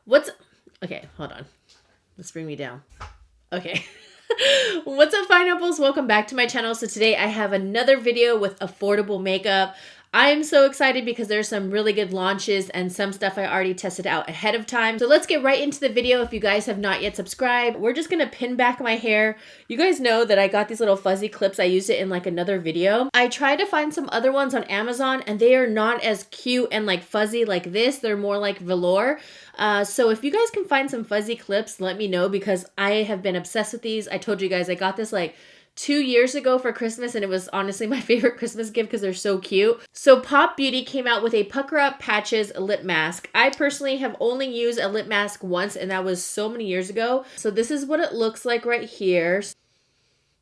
What's... Okay, hold on. Let's bring me down. Okay. What's up, pineapples? Welcome back to my channel. So today I have another video with affordable makeup. I am so excited because there's some really good launches and some stuff I already tested out ahead of time. So let's get right into the video. If you guys have not yet subscribed, we're just gonna pin back my hair. You guys know that I got these little fuzzy clips. I used it in like another video. I tried to find some other ones on Amazon and they are not as cute and like fuzzy like this. They're more like velour. So if you guys can find some fuzzy clips, let me know because I have been obsessed with these. I told you guys I got this like 2 years ago for Christmas and it was honestly my favorite Christmas gift because they're so cute. So Pop Beauty came out with a Pucker Up Patches lip mask. I personally have only used a lip mask once and that was so many years ago. So this is what it looks like right here.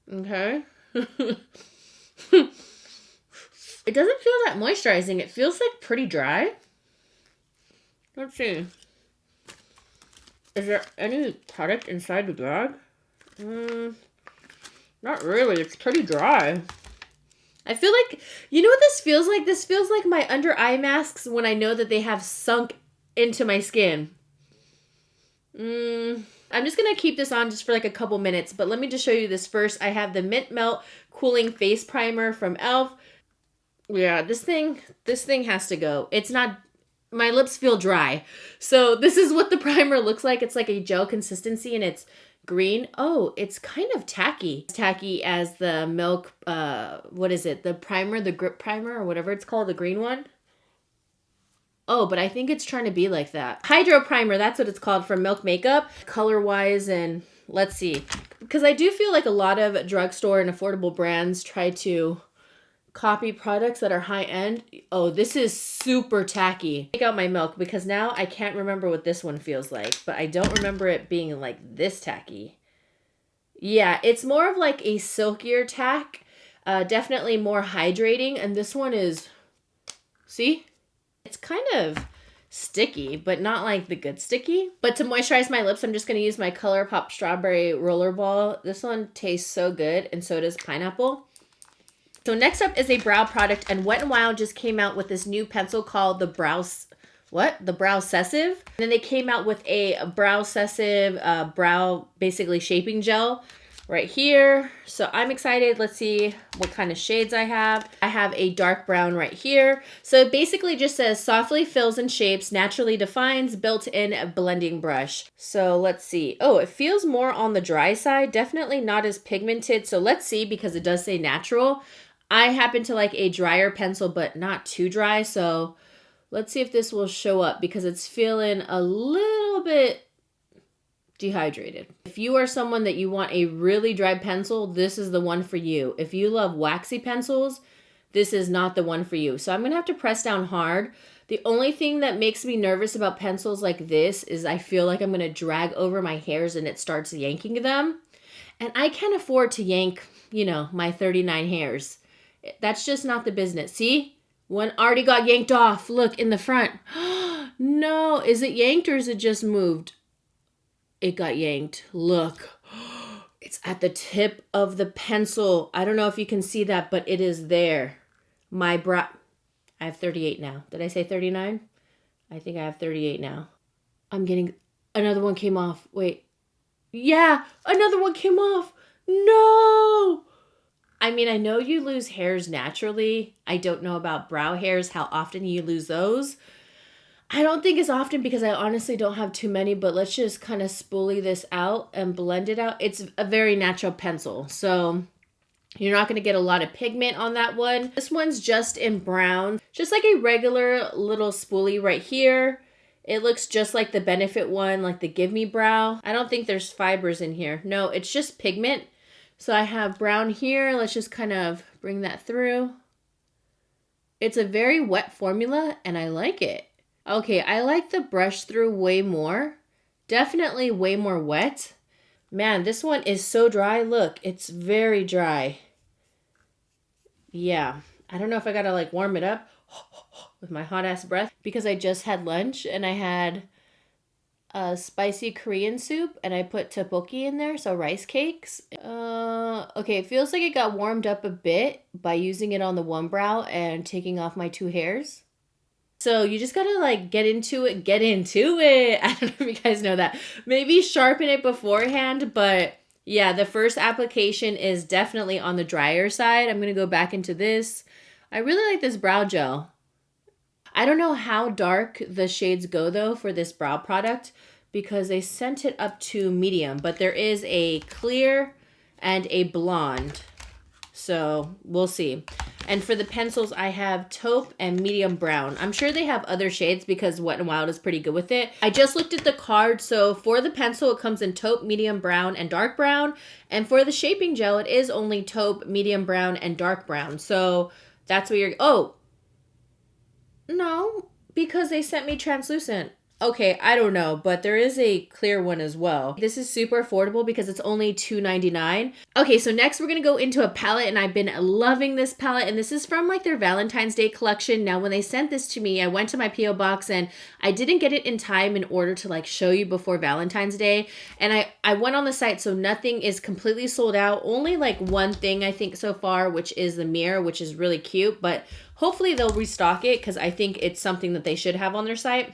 Okay. It doesn't feel that moisturizing. It feels like pretty dry. Let's see. Is there any product inside the bag? Not really. It's pretty dry. I feel like, you know what this feels like? This feels like my under eye masks when I know that they have sunk into my skin. I'm just going to keep this on just for like a couple minutes, but let me just show you this first. I have the Mint Melt Cooling Face Primer from e.l.f. Yeah, this thing has to go. It's not... My lips feel dry. So this is what the primer looks like. It's like a gel consistency and it's green. Oh, it's kind of tacky. It's tacky as the Milk, what is it? The primer, the grip primer or whatever it's called, the green one. Oh, but I think it's trying to be like that. Hydro primer, that's what it's called from Milk Makeup. Color-wise and let's see. Because I do feel like a lot of drugstore and affordable brands try to copy products that are high-end. Oh, this is super tacky. Take out my Milk because now I can't remember what this one feels like, but I don't remember it being like this tacky. Yeah, it's more of like a silkier tack, definitely more hydrating, and this one is, see? It's kind of sticky, but not like the good sticky. But to moisturize my lips, I'm just going to use my ColourPop Strawberry Rollerball. This one tastes so good, and so does pineapple. So next up is a brow product, and Wet n Wild just came out with this new pencil called the Browsessive. And then they came out with a Browsessive brow basically shaping gel right here. So I'm excited. Let's see what kind of shades I have. I have a dark brown right here. So it basically just says softly fills and shapes, naturally defines, built-in blending brush. So let's see. Oh, it feels more on the dry side. Definitely not as pigmented. So let's see because it does say natural. I happen to like a drier pencil, but not too dry. So let's see if this will show up because it's feeling a little bit dehydrated. If you are someone that you want a really dry pencil, this is the one for you. If you love waxy pencils, this is not the one for you. So I'm going to have to press down hard. The only thing that makes me nervous about pencils like this is I feel like I'm going to drag over my hairs and it starts yanking them. And I can't afford to yank, you know, my 39 hairs. That's just not the business. See? One already got yanked off. Look, in the front. No, is it yanked or is it just moved? It got yanked. Look. It's at the tip of the pencil. I don't know if you can see that, but it is there. My brow. I have 38 now. Did I say 39? I think I have 38 now. I'm getting... Another one came off. Wait. Yeah, another one came off. No! I mean, I know you lose hairs naturally. I don't know about brow hairs, how often you lose those. I don't think it's often because I honestly don't have too many, but let's just kind of spoolie this out and blend it out. It's a very natural pencil, so you're not going to get a lot of pigment on that one. This one's just in brown, just like a regular little spoolie right here. It looks just like the Benefit one, like the Give Me Brow. I don't think there's fibers in here. No, it's just pigment. So I have brown here. Let's just kind of bring that through. It's a very wet formula and I like it. Okay, I like the brush through way more. Definitely way more wet. Man, this one is so dry. Look, it's very dry. Yeah, I don't know if I gotta like warm it up with my hot ass breath because I just had lunch and I had spicy Korean soup and I put tteokbokki in there, so rice cakes. Okay, it feels like it got warmed up a bit by using it on the one brow and taking off my two hairs. So you just gotta like get into it. I don't know if you guys know that. Maybe sharpen it beforehand, but yeah, the first application is definitely on the drier side. I'm gonna go back into this. I really like this brow gel. I don't know how dark the shades go though for this brow product because they sent it up to medium, but there is a clear and a blonde. So we'll see. And for the pencils, I have taupe and medium brown. I'm sure they have other shades because Wet n Wild is pretty good with it. I just looked at the card. So for the pencil, it comes in taupe, medium brown, and dark brown. And for the shaping gel, it is only taupe, medium brown, and dark brown. So that's what you're... Oh, no, because they sent me translucent. Okay, I don't know, but there is a clear one as well. This is super affordable because it's only $2.99. Okay, so next we're gonna go into a palette, and I've been loving this palette, and this is from like their Valentine's Day collection. Now, when they sent this to me, I went to my P.O. box and I didn't get it in time in order to like show you before Valentine's Day. And I went on the site, so nothing is completely sold out. Only like one thing I think so far, which is the mirror, which is really cute, but hopefully they'll restock it because I think it's something that they should have on their site.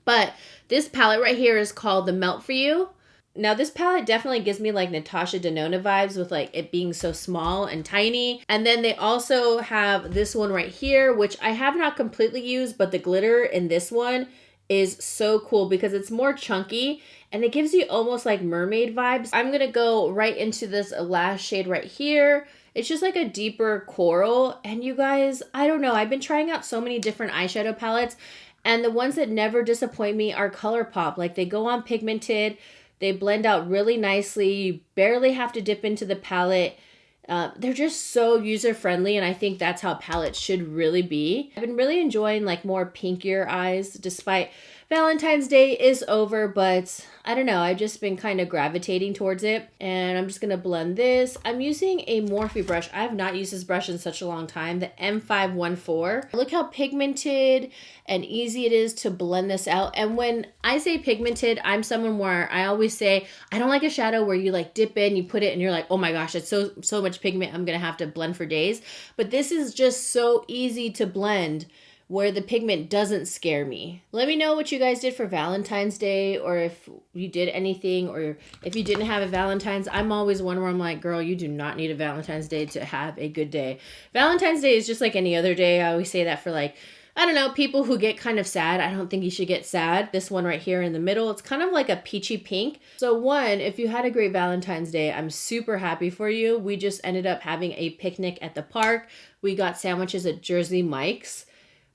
But this palette right here is called the Melt For You. Now this palette definitely gives me like Natasha Denona vibes with like it being so small and tiny. And then they also have this one right here, which I have not completely used, but the glitter in this one is so cool because it's more chunky and it gives you almost like mermaid vibes. I'm going to go right into this last shade right here. It's just like a deeper coral. And you guys, I don't know. I've been trying out so many different eyeshadow palettes. And the ones that never disappoint me are ColourPop. Like they go on pigmented, they blend out really nicely. You barely have to dip into the palette. They're just so user-friendly, and I think that's how palettes should really be. I've been really enjoying like more pinkier eyes despite Valentine's Day is over, but I don't know. I've just been kind of gravitating towards it. And I'm just going to blend this. I'm using a Morphe brush. I have not used this brush in such a long time. The M514. Look how pigmented and easy it is to blend this out. And when I say pigmented, I'm someone where I always say, I don't like a shadow where you like dip in, you put it and you're like, oh my gosh, it's so much pigment. I'm going to have to blend for days. But this is just so easy to blend where the pigment doesn't scare me. Let me know what you guys did for Valentine's Day, or if you did anything, or if you didn't have a Valentine's. I'm always one where I'm like, girl, you do not need a Valentine's Day to have a good day. Valentine's Day is just like any other day. I always say that for like, I don't know, people who get kind of sad. I don't think you should get sad. This one right here in the middle, it's kind of like a peachy pink. So one, if you had a great Valentine's Day, I'm super happy for you. We just ended up having a picnic at the park. We got sandwiches at Jersey Mike's.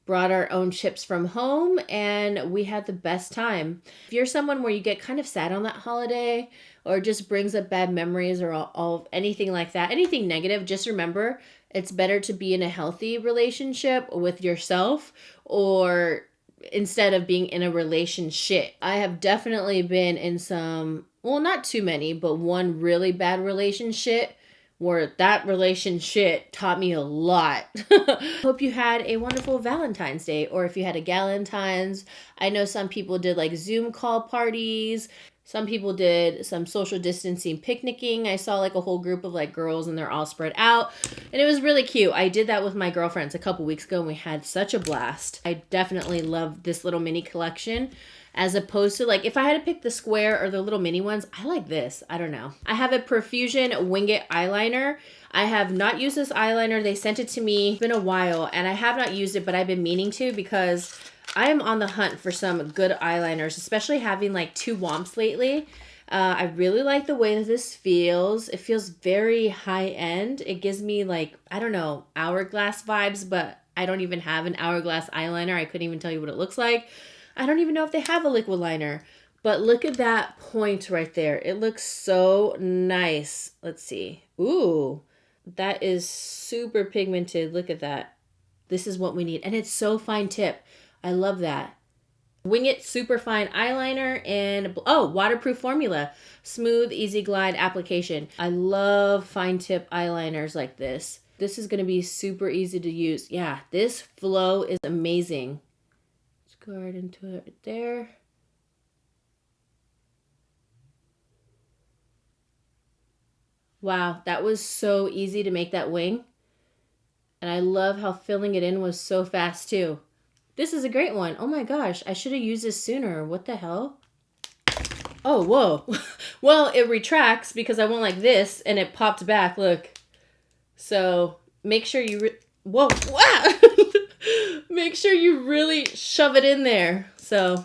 Brought our own chips from home, and we had the best time. If you're someone where you get kind of sad on that holiday, or just brings up bad memories, or all anything like that, anything negative, just remember it's better to be in a healthy relationship with yourself, or instead of being in a relationship. I have definitely been in some, well, not too many, but one really bad relationship where that relationship taught me a lot. Hope you had a wonderful Valentine's Day, or if you had a Galentine's. I know some people did like Zoom call parties. Some people did some social distancing picnicking. I saw like a whole group of like girls and they're all spread out. And it was really cute. I did that with my girlfriends a couple weeks ago and we had such a blast. I definitely love this little mini collection. As opposed to like, if I had to pick the square or the little mini ones, I like this. I don't know. I have a Profusion Wing It eyeliner. I have not used this eyeliner. They sent it to me. It's been a while and I have not used it, but I've been meaning to because I am on the hunt for some good eyeliners, especially having like 2 womps lately. I really like the way that this feels. It feels very high end. It gives me like, I don't know, hourglass vibes, but I don't even have an hourglass eyeliner. I couldn't even tell you what it looks like. I don't even know if they have a liquid liner, but look at that point right there. It looks so nice. Let's see. Ooh, that is super pigmented. Look at that. This is what we need. And it's so fine tip. I love that. Wing It Super Fine Eyeliner and, oh, waterproof formula. Smooth, easy glide application. I love fine tip eyeliners like this. This is going to be super easy to use. Yeah, this flow is amazing. Go right into it right there. Wow, that was so easy to make that wing. And I love how filling it in was so fast too. This is a great one. Oh my gosh, I should have used this sooner. What the hell? Oh, whoa. Well, it retracts because I went like this and it popped back. Look. So make sure you... Whoa. Wow. Make sure you really shove it in there. So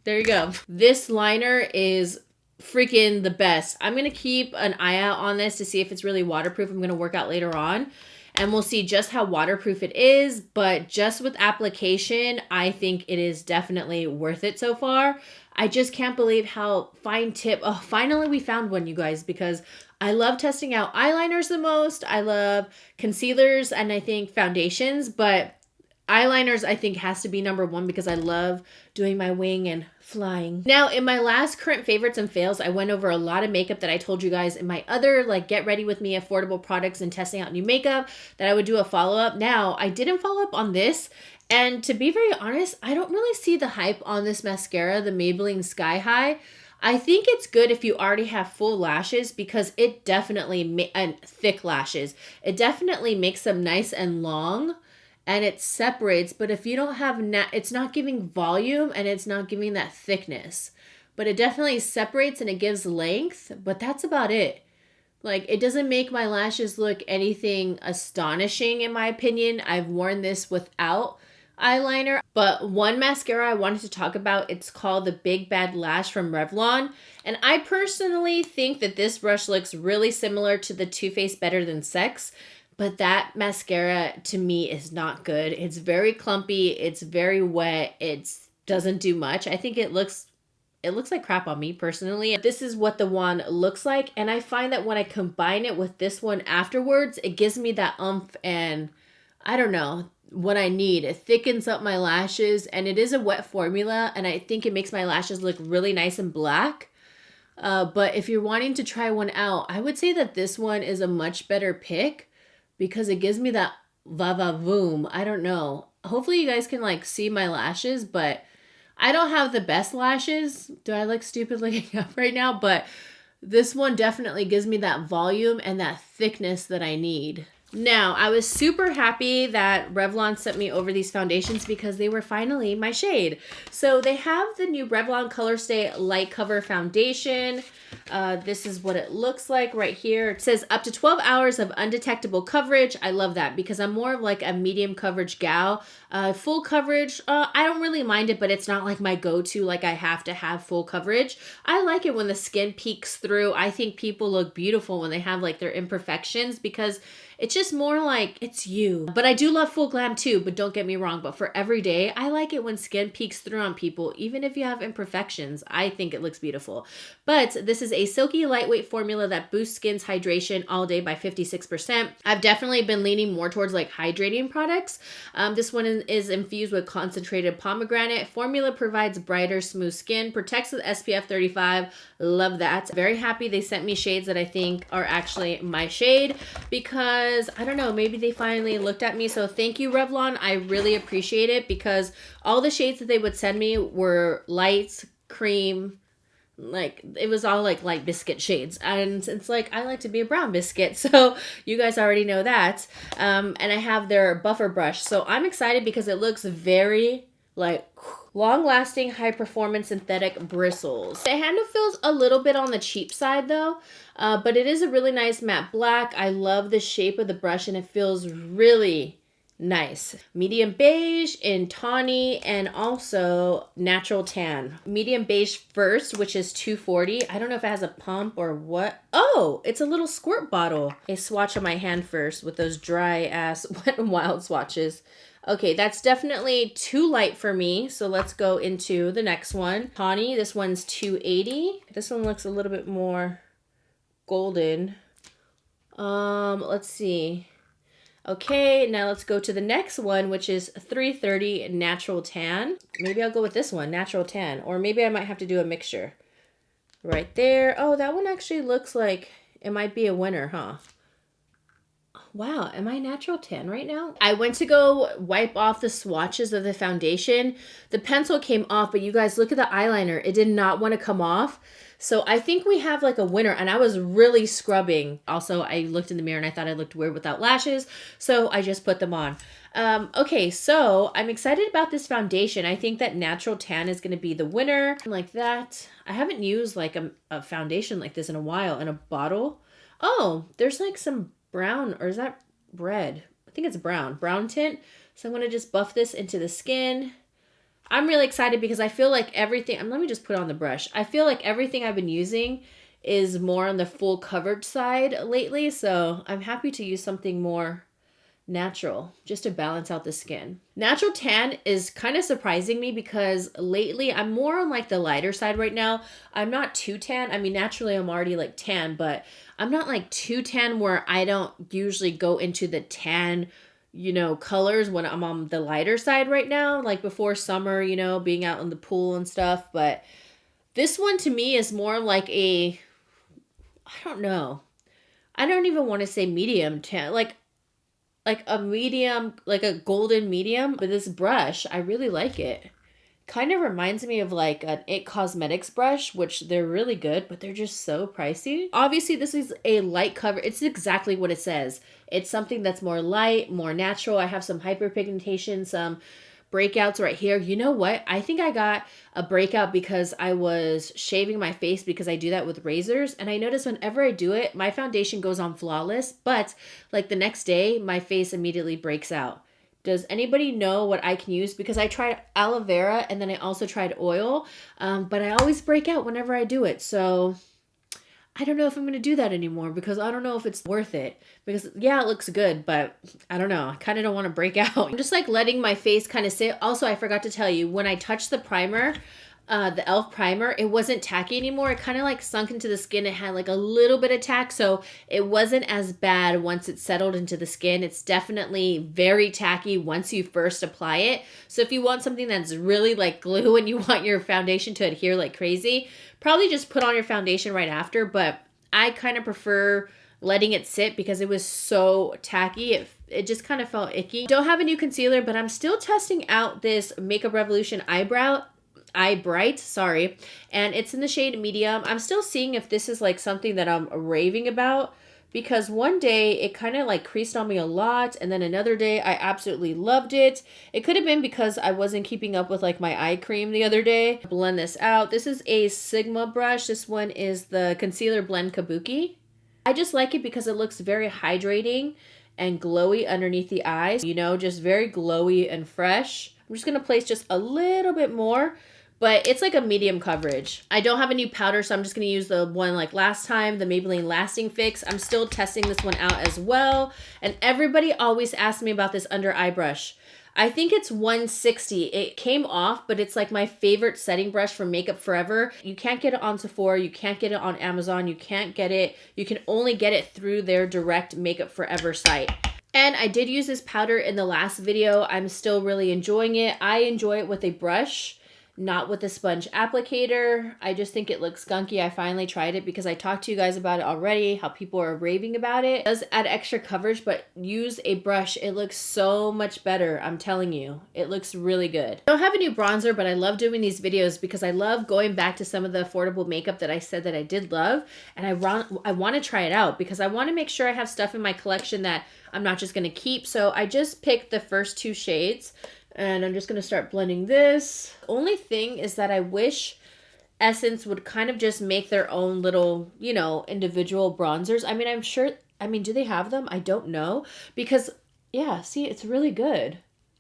there you go. This liner is freaking the best. I'm going to keep an eye out on this to see if it's really waterproof. I'm going to work out later on. And we'll see just how waterproof it is. But just with application, I think it is definitely worth it so far. I just can't believe how fine tip. Oh, finally we found one, you guys, because I love testing out eyeliners the most. I love concealers and I think foundations, but eyeliners I think has to be number one because I love doing my wing and flying. Now, in my last current favorites and fails, I went over a lot of makeup that I told you guys in my other like get ready with me affordable products and testing out new makeup that I would do a follow-up. Now, I didn't follow up on this. And to be very honest, I don't really see the hype on this mascara, the Maybelline Sky High. I think it's good if you already have full lashes because it definitely, and thick lashes, it definitely makes them nice and long and it separates. But if you don't have, it's not giving volume and it's not giving that thickness. But it definitely separates and it gives length, but that's about it. Like, it doesn't make my lashes look anything astonishing in my opinion. I've worn this without eyeliner, but one mascara I wanted to talk about, it's called the Big Bad Lash from Revlon, and I personally think that this brush looks really similar to the Too Faced Better Than Sex, but that mascara to me is not good. It's very clumpy, it's very wet, it doesn't do much. I think it looks like crap on me personally. This is what the wand looks like, and I find that when I combine it with this one afterwards, it gives me that oomph and I don't know, what I need. It thickens up my lashes and it is a wet formula and I think it makes my lashes look really nice and black. But if you're wanting to try one out, I would say that this one is a much better pick because it gives me that va-va-voom. I don't know. Hopefully you guys can like see my lashes, but I don't have the best lashes. Do I look stupid looking up right now? But this one definitely gives me that volume and that thickness that I need. Now, I was super happy that Revlon sent me over these foundations because they were finally my shade. So they have the new Revlon Color Stay Light Cover Foundation. This is what it looks like right here. It says up to 12 hours of undetectable coverage. I love that because I'm more of like a medium coverage gal. Full coverage, I don't really mind it, but it's not like my go-to, like I have to have full coverage. I like it when the skin peeks through. I think people look beautiful when they have like their imperfections because it's just more like it's you. But I do love full glam too, but don't get me wrong. But for every day, I like it when skin peeks through on people, even if you have imperfections. I think it looks beautiful. But this is a silky lightweight formula that boosts skin's hydration all day by 56%. I've definitely been leaning more towards like hydrating products. This one is infused with concentrated pomegranate. Formula provides brighter, smooth skin, protects with SPF 35. Love that. Very happy they sent me shades that I think are actually my shade because I don't know, maybe they finally looked at me. So thank you, Revlon. I really appreciate it because all the shades that they would send me were light, cream, like it was all like light biscuit shades. And it's like, I like to be a brown biscuit. So you guys already know that. And I have their buffer brush. So I'm excited because it looks very like long-lasting, high-performance synthetic bristles. The handle feels a little bit on the cheap side though, but it is a really nice matte black. I love the shape of the brush and it feels really nice. Medium beige in tawny and also natural tan. Medium beige first, which is $2.40. I don't know if it has a pump or what. Oh, it's a little squirt bottle. A swatch on my hand first with those dry ass Wet n Wild swatches. Okay, that's definitely too light for me. So let's go into the next one. Tawny, this one's $2.80. This one looks a little bit more golden. Let's see. Okay, now let's go to the next one, which is $3.30 Natural Tan. Maybe I'll go with this one, Natural Tan, or maybe I might have to do a mixture. Right there. Oh, that one actually looks like it might be a winner, huh? Wow, am I natural tan right now? I went to go wipe off the swatches of the foundation. The pencil came off, but you guys look at the eyeliner. It did not want to come off. So I think we have like a winner, and I was really scrubbing. Also, I looked in the mirror and I thought I looked weird without lashes, so I just put them on. Okay, so I'm excited about this foundation. I think that natural tan is going to be the winner. Like that. I haven't used like a foundation like this in a while in a bottle. Oh, there's like some brown, or is that red? I think it's brown tint. So I'm going to just buff this into the skin. I'm really excited because I feel like everything, let me just put on the brush. I feel like everything I've been using is more on the full coverage side lately. So I'm happy to use something more natural just to balance out the skin. Natural tan is kind of surprising me because lately I'm more on like the lighter side right now. I'm not too tan. I mean, naturally I'm already like tan, but I'm not like too tan where I don't usually go into the tan, you know, colors when I'm on the lighter side right now, like before summer, you know, being out in the pool and stuff. But this one to me is more like a, I don't know. I don't even want to say medium tan. Like a medium, like a golden medium. But this brush, I really like it. Kind of reminds me of like an It Cosmetics brush, which they're really good, but they're just so pricey. Obviously, this is a light cover. It's exactly what it says. It's something that's more light, more natural. I have some hyperpigmentation, some breakouts right here. You know what? I think I got a breakout because I was shaving my face, because I do that with razors. And I notice whenever I do it, my foundation goes on flawless, but like the next day, my face immediately breaks out. Does anybody know what I can use? Because I tried aloe vera and then I also tried oil, but I always break out whenever I do it. So I don't know if I'm going to do that anymore because I don't know if it's worth it. Because yeah, it looks good, but I don't know. I kind of don't want to break out. I'm just like letting my face kind of sit. Also, I forgot to tell you, when I touched the primer, the e.l.f. primer, it wasn't tacky anymore. It kind of like sunk into the skin. It had like a little bit of tack, so it wasn't as bad once it settled into the skin. It's definitely very tacky once you first apply it. So if you want something that's really like glue and you want your foundation to adhere like crazy, probably just put on your foundation right after. But I kind of prefer letting it sit because it was so tacky. It just kind of felt icky. Don't have a new concealer, but I'm still testing out this Makeup Revolution Eye Bright, sorry, and it's in the shade medium. I'm still seeing if this is like something that I'm raving about, because one day it kind of like creased on me a lot, and then another day I absolutely loved it. It could have been because I wasn't keeping up with like my eye cream the other day. Blend this out. This is a Sigma brush. This one is the Concealer Blend Kabuki. I just like it because it looks very hydrating and glowy underneath the eyes, you know, just very glowy and fresh. I'm just going to place just a little bit more, but it's like a medium coverage. I don't have a new powder, so I'm just going to use the one like last time, the Maybelline Lasting Fix. I'm still testing this one out as well. And everybody always asks me about this under eye brush. I think it's $160. It came off, but it's like my favorite setting brush from Makeup Forever. You can't get it on Sephora. You can't get it on Amazon. You can't get it. You can only get it through their direct Makeup Forever site. And I did use this powder in the last video. I'm still really enjoying it. I enjoy it with a brush, not with a sponge applicator. I just think it looks gunky. I finally tried it because I talked to you guys about it already, how people are raving about it. It does add extra coverage, but use a brush. It looks so much better. I'm telling you, it looks really good. I don't have a new bronzer, but I love doing these videos because I love going back to some of the affordable makeup that I said that I did love. And I want to try it out because I want to make sure I have stuff in my collection that I'm not just going to keep. So I just picked the first two shades. And I'm just going to start blending this. Only thing is that I wish Essence would kind of just make their own little, you know, individual bronzers. I mean, I'm sure, do they have them? I don't know. Because, yeah, see, it's really good.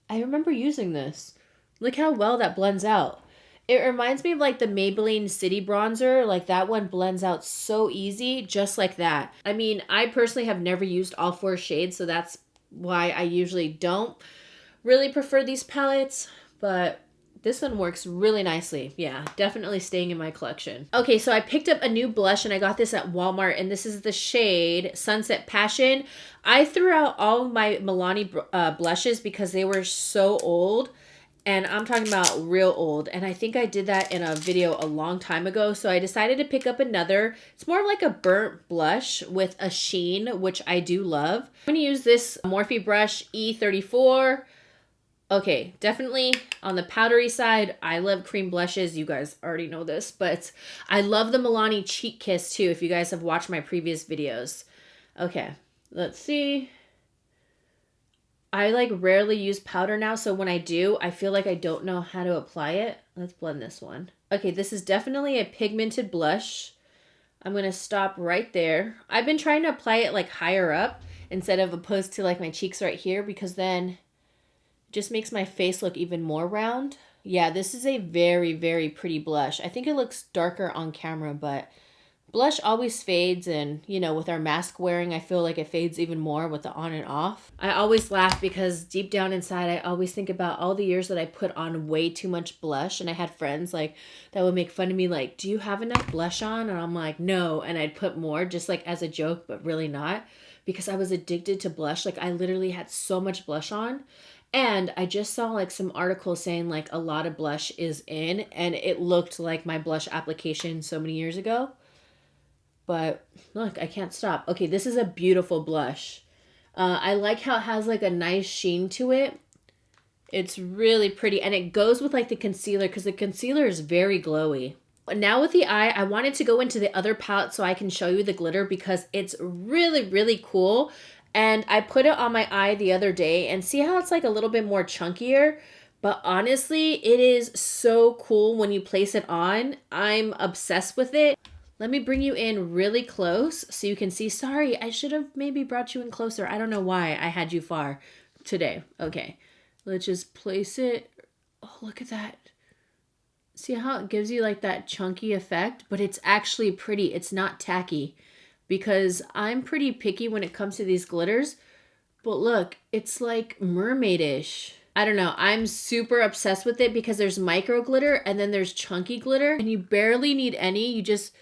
I remember using this. Look how well that blends out. It reminds me of like the Maybelline City Bronzer. Like that one blends out so easy, just like that. I mean, I personally have never used all four shades, so that's why I usually don't really prefer these palettes, but this one works really nicely. Yeah, definitely staying in my collection. Okay, so I picked up a new blush and I got this at Walmart, and this is the shade Sunset Passion. I threw out all of my Milani blushes because they were so old, and I'm talking about real old, and I think I did that in a video a long time ago, so I decided to pick up another. It's more like a burnt blush with a sheen, which I do love. I'm going to use this Morphe brush E34. Okay, definitely on the powdery side. I love cream blushes. You guys already know this, but I love the Milani Cheek Kiss too, if you guys have watched my previous videos. Okay, let's see. I like rarely use powder now, so when I do, I feel like I don't know how to apply it. Let's blend this one. Okay, this is definitely a pigmented blush. I'm going to stop right there. I've been trying to apply it like higher up instead of opposed to like my cheeks right here, because then it just makes my face look even more round. Yeah, this is a very, very pretty blush. I think it looks darker on camera, but blush always fades, and you know, with our mask wearing, I feel like it fades even more with the on and off. I always laugh because deep down inside, I always think about all the years that I put on way too much blush, and I had friends like that would make fun of me like, do you have enough blush on? And I'm like, no, and I'd put more just like as a joke, but really not, because I was addicted to blush. Like I literally had so much blush on. And I just saw like some articles saying like a lot of blush is in, and it looked like my blush application so many years ago. But look, I can't stop. Okay, this is a beautiful blush. I like how it has like a nice sheen to it. It's really pretty. And it goes with like the concealer, because the concealer is very glowy. Now with the eye, I wanted to go into the other palette so I can show you the glitter, because it's really, really cool. And I put it on my eye the other day, and see how it's like a little bit more chunkier? But honestly, it is so cool when you place it on. I'm obsessed with it. Let me bring you in really close so you can see. Sorry, I should have maybe brought you in closer. I don't know why I had you far today. Okay, let's just place it. Oh, look at that. See how it gives you like that chunky effect? But it's actually pretty. It's not tacky, because I'm pretty picky when it comes to these glitters. But look, it's like mermaidish. I don't know. I'm super obsessed with it because there's micro glitter and then there's chunky glitter. And you barely need any. You just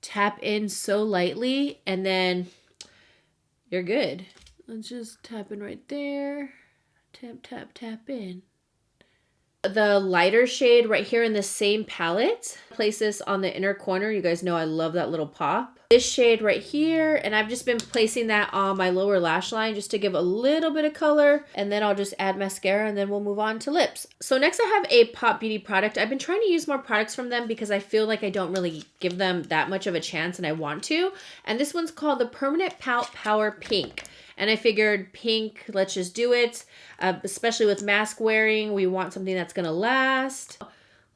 tap in so lightly and then you're good. Let's just tap in right there. Tap, tap, tap in. The lighter shade right here in the same palette. Place this on the inner corner. You guys know I love that little pop. This shade right here, and I've just been placing that on my lower lash line just to give a little bit of color, and then I'll just add mascara, and then we'll move on to lips. So next I have a Pop Beauty product. I've been trying to use more products from them because I feel like I don't really give them that much of a chance, and I want to. And this one's called the Permanent Pout Power Pink. And I figured pink, let's just do it. Especially with mask wearing, we want something that's gonna last.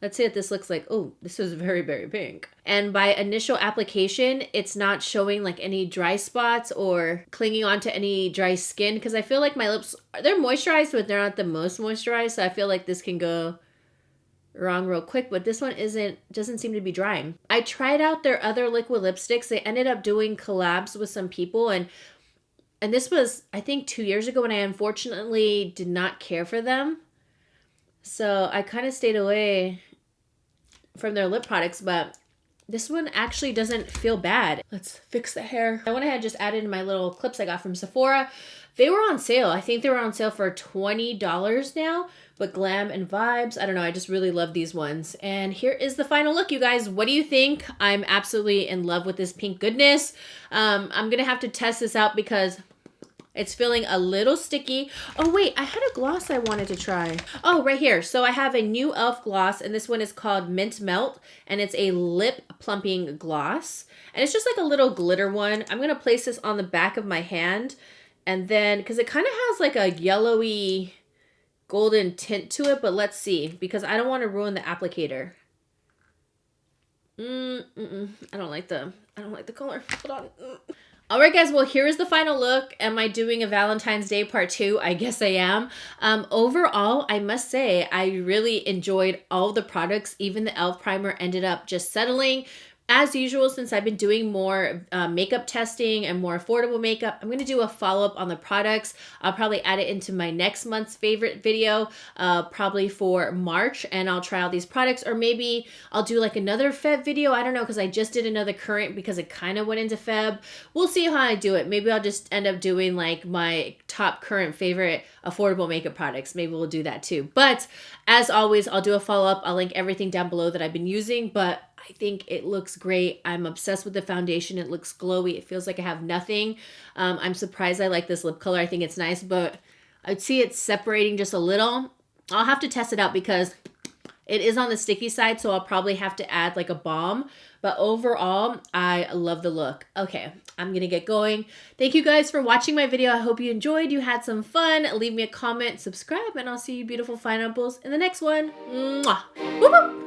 Let's see what this looks like. Oh, this is very, very pink. And by initial application, it's not showing like any dry spots or clinging onto any dry skin, because I feel like my lips, they're moisturized, but they're not the most moisturized. So I feel like this can go wrong real quick, but this one doesn't seem to be drying. I tried out their other liquid lipsticks. They ended up doing collabs with some people, and this was, I think, 2 years ago, when I unfortunately did not care for them. So I kind of stayed away from their lip products, but this one actually doesn't feel bad. Let's fix the hair. I went ahead and just added in my little clips I got from Sephora. They were on sale. I think they were on sale for $20 now, but Glam and Vibes, I don't know, I just really love these ones. And here is the final look, you guys. What do you think? I'm absolutely in love with this pink goodness. I'm gonna have to test this out because it's feeling a little sticky. Oh wait, I had a gloss I wanted to try. Oh, right here. So I have a new e.l.f. gloss, and this one is called Mint Melt, and it's a lip plumping gloss. And it's just like a little glitter one. I'm gonna place this on the back of my hand, and then, because it kind of has like a yellowy golden tint to it, but let's see, because I don't want to ruin the applicator. I don't like the color. Hold on. All right, guys, well, here is the final look. Am I doing a Valentine's Day part 2? I guess I am. Overall, I must say, I really enjoyed all the products. Even the e.l.f. primer ended up just settling. As usual, since I've been doing more makeup testing and more affordable makeup, I'm going to do a follow-up on the products. I'll probably add it into my next month's favorite video, probably for March, and I'll try all these products. Or maybe I'll do like another Feb video. I don't know, because I just did another current because it kind of went into Feb. We'll see how I do it. Maybe I'll just end up doing like my top current favorite affordable makeup products. Maybe we'll do that too. But as always, I'll do a follow-up. I'll link everything down below that I've been using, but I think it looks great. I'm obsessed with the foundation. It looks glowy. It feels like I have nothing. I'm surprised I like this lip color. I think it's nice, but I'd see it separating just a little. I'll have to test it out because It is on the sticky side, so I'll probably have to add like a balm. But overall, I love the look. Okay, I'm gonna get going. Thank you guys for watching my video. I hope you enjoyed, you had some fun. Leave me a comment, subscribe, and I'll see you beautiful pineapples in the next one. Mwah! Whoop, whoop.